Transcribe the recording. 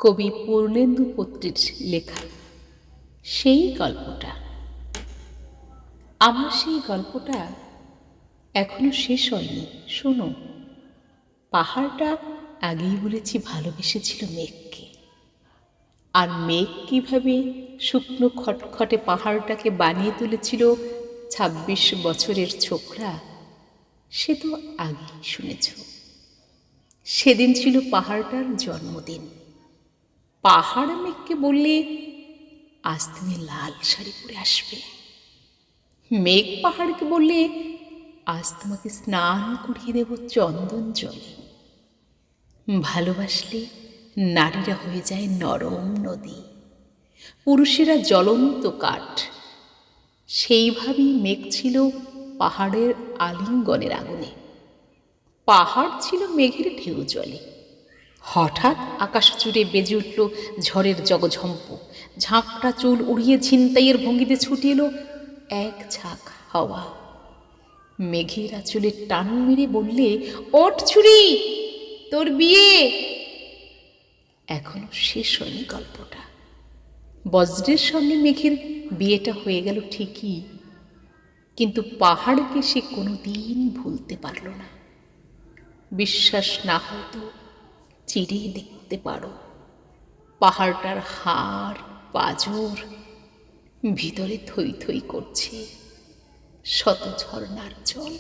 কবি পূর্ণেন্দু পত্রীর লেখা সেই গল্পটা। আমার সেই গল্পটা এখনো শেষ হয়নি, শোনো। পাহাড়টা আগেই বলেছি ভালোবেসেছিল মেঘকে, আর মেঘ কিভাবে শুকনো খটখটে পাহাড়টাকে বানিয়ে তুলেছিল ২৬ বছরের ছোকরা, সে তো আগেই শুনেছ। সেদিন ছিল পাহাড়টার জন্মদিন। পাহাড় মেঘকে বললে, আজ তুমি লাল শাড়ি পরে আসবে। মেঘ পাহাড়কে বললে, আজ তোমাকে স্নান করিয়ে দেব চন্দন জলে। ভালোবাসলে নারীরা হয়ে যায় নরম নদী, পুরুষেরা জ্বলন্ত কাঠ। সেইভাবেই মেঘ ছিল পাহাড়ের আলিঙ্গনের আগুনে, পাহাড় ছিল মেঘের ঢেউ জলে। হঠাৎ আকাশ জুড়ে বেজে উঠল ঝড়ের জগঝম্প। ঝাঁকটা চুল উড়িয়ে ছিনতাইয়ের ভঙ্গিতে ছুটে এলো এক ঝাঁক হাওয়া। মেঘের আঁচলে টান মেরে বললে, ওঠ ছুরি, তোর বিয়ে। এখনো শেষ হয়নি গল্পটা। বজ্রের সঙ্গে মেঘের বিয়েটা হয়ে গেল ঠিকই, কিন্তু পাহাড়কে সে কোনোদিন ভুলতে পারল না। বিশ্বাস না হয়তো চিরে দেখতে পারো, পাহাড়টার হাড় পাঁজর ভিতরে থই থই করছে শত ঝর্ণার জল।